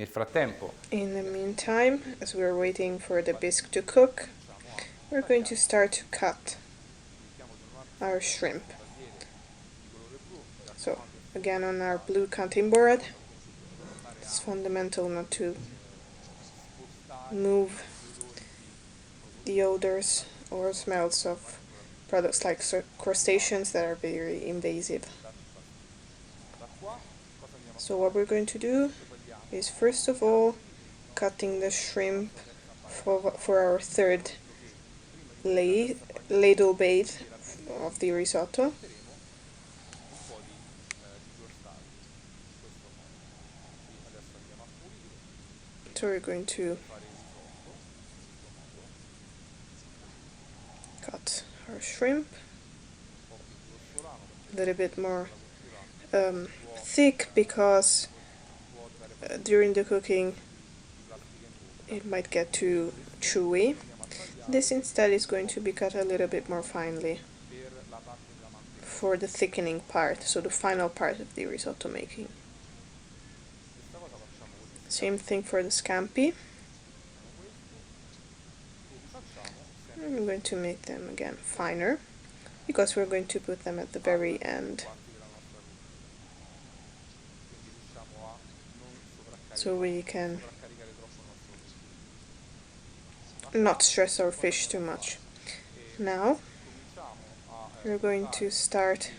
Nel frattempo In the meantime, as we're waiting for the bisque to cook, we're going to start to cut our shrimp. So, again on our blue cutting board, it's fundamental not to move the odors or smells of products like crustaceans that are very invasive. So what we're going to do is first of all cutting the shrimp for our third ladle bait of the risotto. So we're going to cut our shrimp a little bit more thick because during the cooking it might get too chewy. This instead is going to be cut a little bit more finely for the thickening part, so the final part of the risotto making. Same thing for the scampi. I'm going to make them again finer because we're going to put them at the very end. So we can not stress our fish too much. Now we're going to start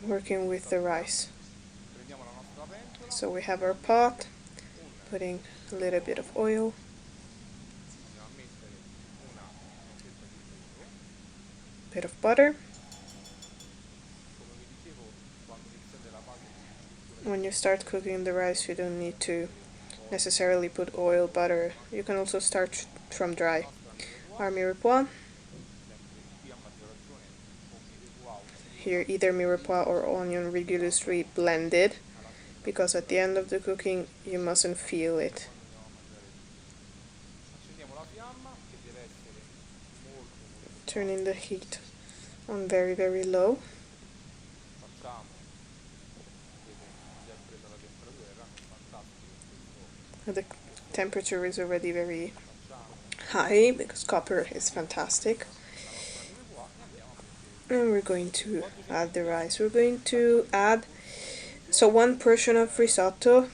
working with the rice. So we have our pot, putting a little bit of oil, bit of butter. When you start cooking the rice, you don't need to necessarily put oil, butter. You can also start from dry. Our mirepoix. Here either mirepoix or onion rigorously blended, because at the end of the cooking you mustn't feel it. Turning the heat on very, very low. The temperature is already very high because copper is fantastic. And we're going to add the rice. We're going to add, so one portion of risotto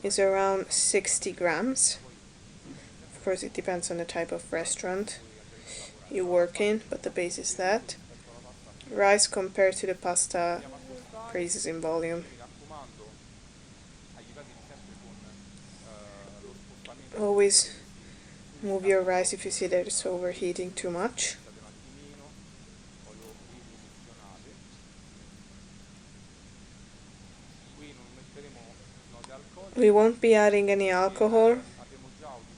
is around 60 grams. Of course it depends on the type of restaurant you work in, but the base is that. Rice compared to the pasta increases in volume. Always move your rice if you see that it's overheating too much. We won't be adding any alcohol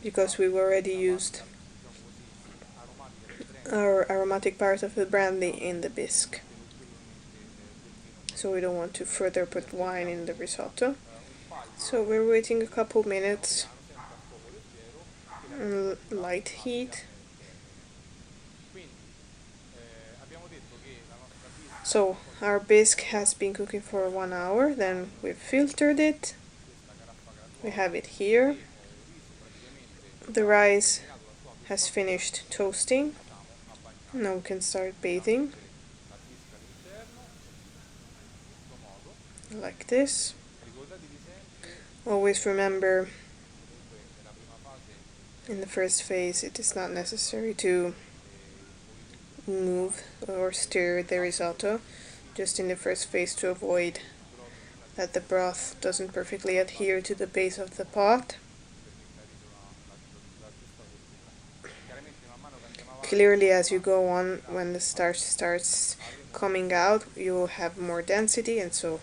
because we've already used our aromatic part of the brandy in the bisque. So we don't want to further put wine in the risotto. So we're waiting a couple minutes on light heat. So our bisque has been cooking for 1 hour, then we've filtered it. We have it here. The rice has finished toasting. Now we can start bathing. Like this. Always remember, in the first phase it is not necessary to move or stir the risotto, just in the first phase to avoid that the broth doesn't perfectly adhere to the base of the pot. Clearly, as you go on, when the starch starts coming out, you will have more density, and so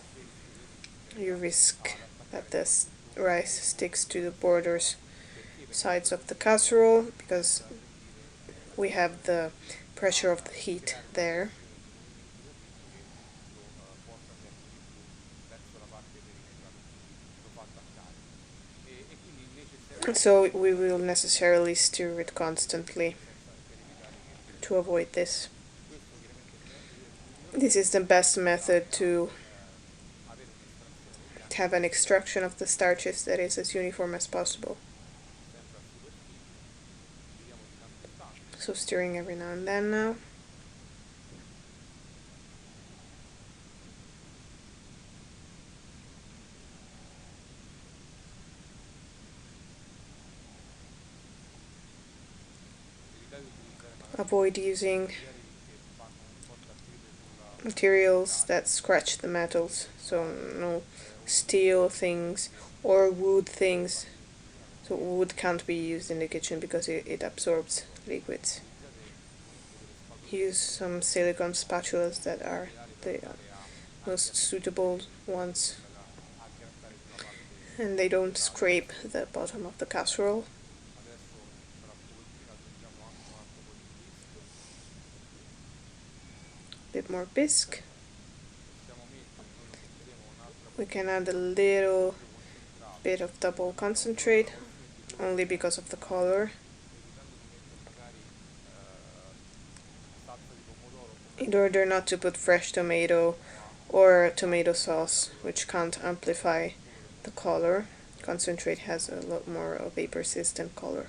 you risk that the rice sticks to the borders sides of the casserole because we have the pressure of the heat there. So we will necessarily stir it constantly to avoid this. This is the best method to have an extraction of the starches that is as uniform as possible. So stirring every now and then now. Avoid using materials that scratch the metals, so no steel things or wood things. So wood can't be used in the kitchen because it absorbs liquids. Use some silicone spatulas that are the most suitable ones, and they don't scrape the bottom of the casserole. Bit more bisque. We can add a little bit of double concentrate, only because of the color, in order not to put fresh tomato or tomato sauce, which can't amplify the color. Concentrate has a lot more of a persistent color.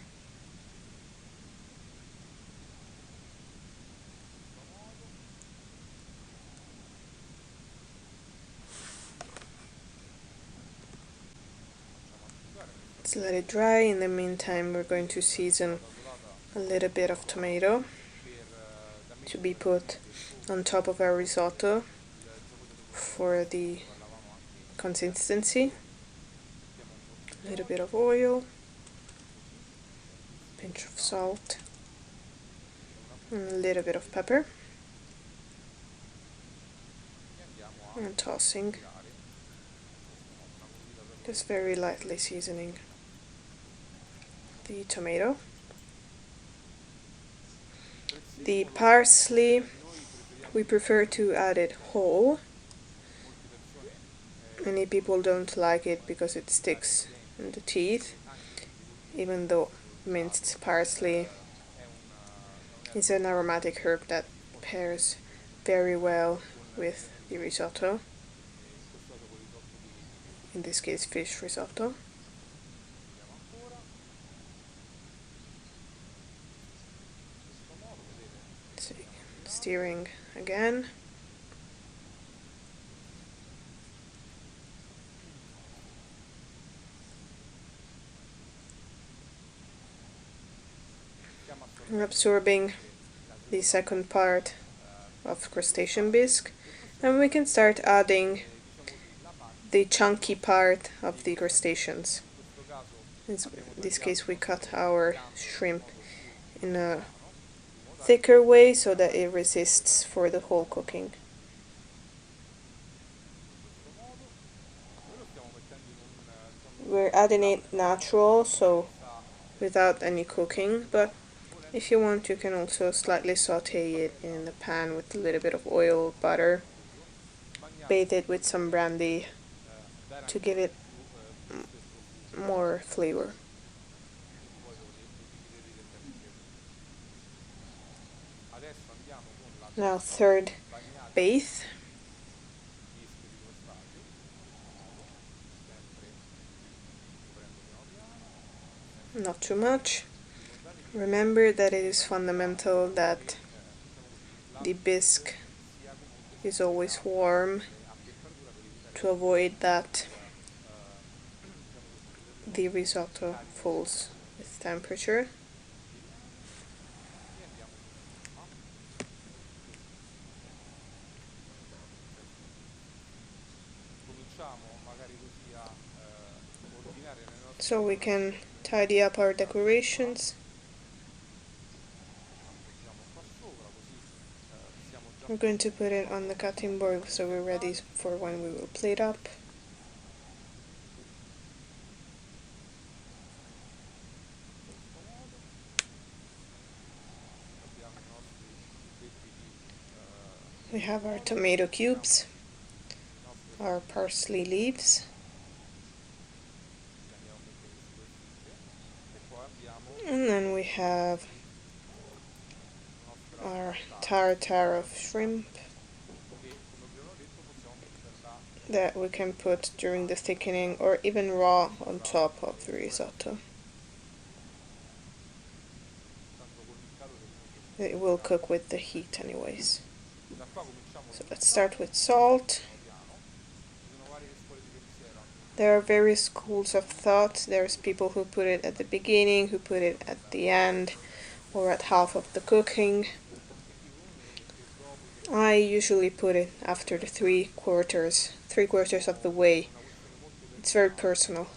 Let's let it dry. In the meantime, we're going to season a little bit of tomato to be put on top of our risotto for the consistency. A little bit of oil, pinch of salt, and a little bit of pepper, and tossing, just very lightly seasoning the tomato. The parsley, we prefer to add it whole. Many people don't like it because it sticks in the teeth, even though minced parsley is an aromatic herb that pairs very well with the risotto, in this case fish risotto. So, stirring again. We're absorbing the second part of crustacean bisque, and we can start adding the chunky part of the crustaceans. In this case, we cut our shrimp in a thicker way so that it resists for the whole cooking. We're adding it natural, so without any cooking, but if you want, you can also slightly saute it in the pan with a little bit of oil, butter, bathe it with some brandy to give it more flavor. Now third bathe. Not too much. Remember that it is fundamental that the bisque is always warm to avoid that the risotto falls with temperature. So we can tidy up our decorations. We're going to put it on the cutting board so we're ready for when we will plate up. We have our tomato cubes, our parsley leaves, and then we have our tartare of shrimp, that we can put during the thickening or even raw on top of the risotto. It will cook with the heat anyways. So let's start with salt. There are various schools of thought. There's people who put it at the beginning, who put it at the end, or at half of the cooking. I usually put it after the three quarters of the way. It's very personal.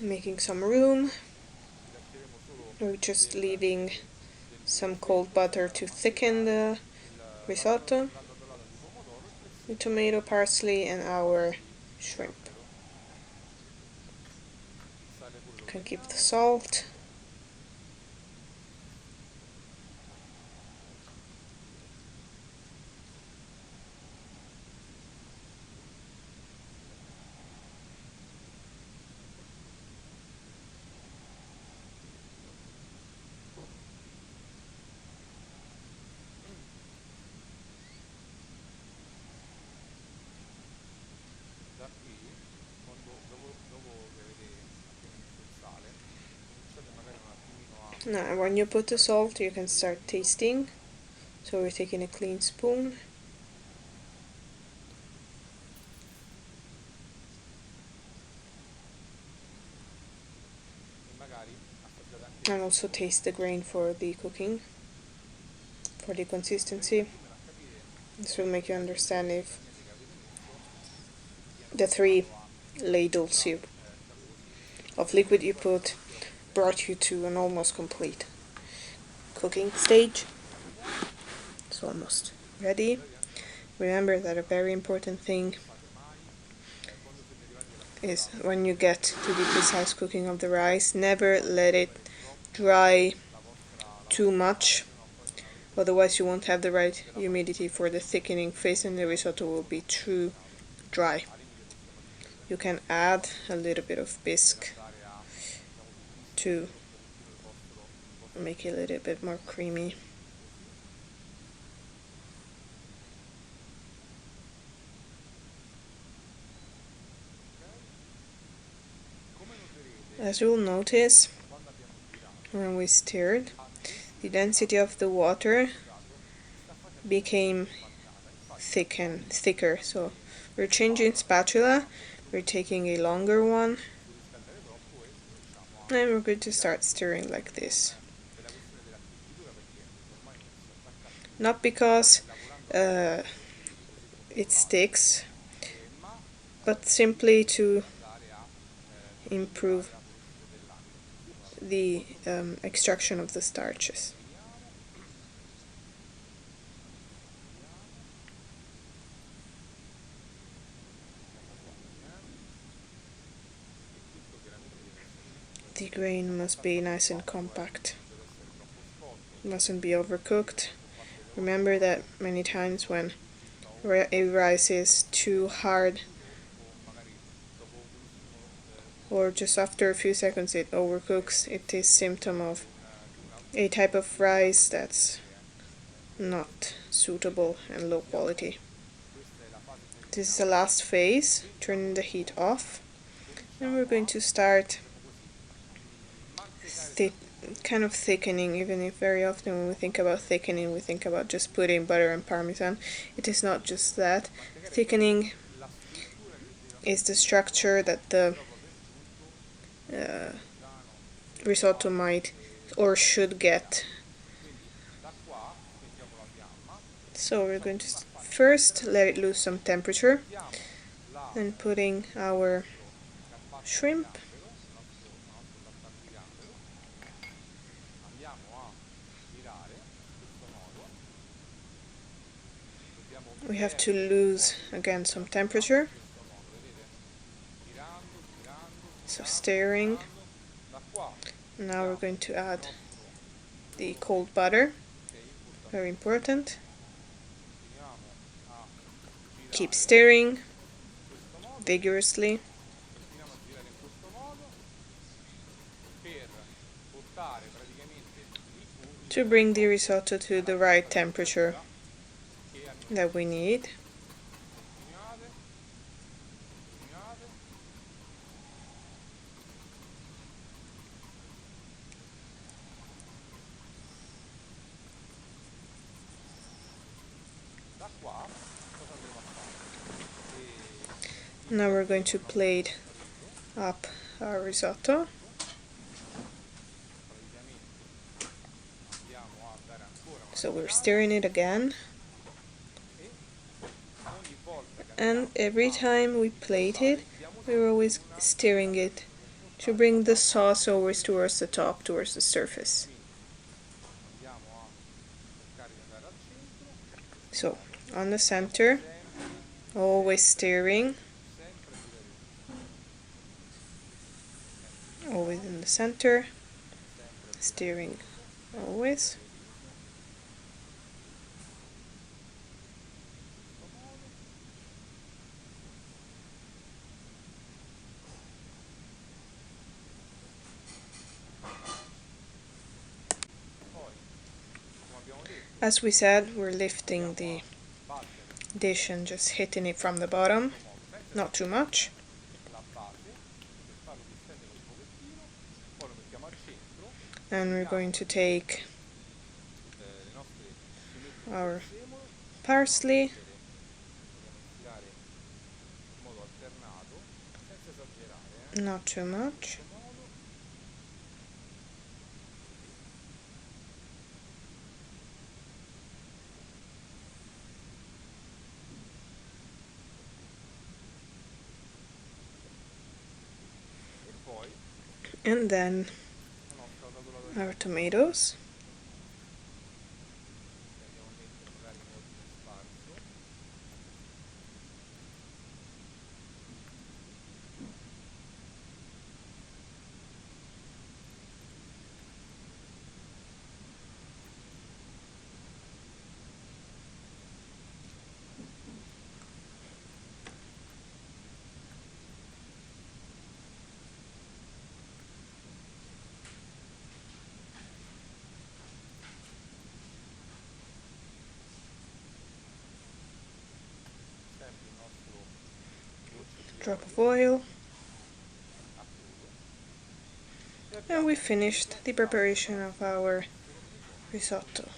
Making some room. We're just leaving some cold butter to thicken the risotto. The tomato, parsley, and our shrimp. You can keep the salt. Now, when you put the salt, you can start tasting. So we're taking a clean spoon. And also taste the grain for the cooking, for the consistency. This will make you understand if the 3 ladles of liquid you put brought you to an almost complete cooking stage. It's almost ready. Remember that a very important thing is when you get to the precise cooking of the rice, never let it dry too much, otherwise you won't have the right humidity for the thickening phase and the risotto will be too dry. You can add a little bit of bisque to make it a little bit more creamy. As you will notice, when we stirred, the density of the water became thicker. So we're changing spatula, we're taking a longer one, and we're going to start stirring like this. Not because it sticks, but simply to improve the extraction of the starches. The grain must be nice and compact. It mustn't be overcooked. Remember that many times when a rice is too hard or just after a few seconds it overcooks, it is symptom of a type of rice that's not suitable and low quality. This is the last phase, turning the heat off, and we're going to start kind of thickening, even if very often when we think about thickening we think about just putting butter and parmesan. It is not just that. Thickening is the structure that the risotto might or should get. So we're going to first let it lose some temperature, then putting our shrimp, we have to lose again some temperature, so stirring. Now we're going to add the cold butter, very important. Keep stirring vigorously. to bring the risotto to the right temperature that we need. Now we're going to plate up our risotto. So we're stirring it again. And every time we plate it, we're always stirring it to bring the sauce always towards the top, towards the surface. So, on the center, always stirring. Always in the center, stirring always. As we said, we're lifting the dish and just hitting it from the bottom, not too much. And we're going to take our parsley, not too much. And then our tomatoes. Drop of oil, and we finished the preparation of our risotto.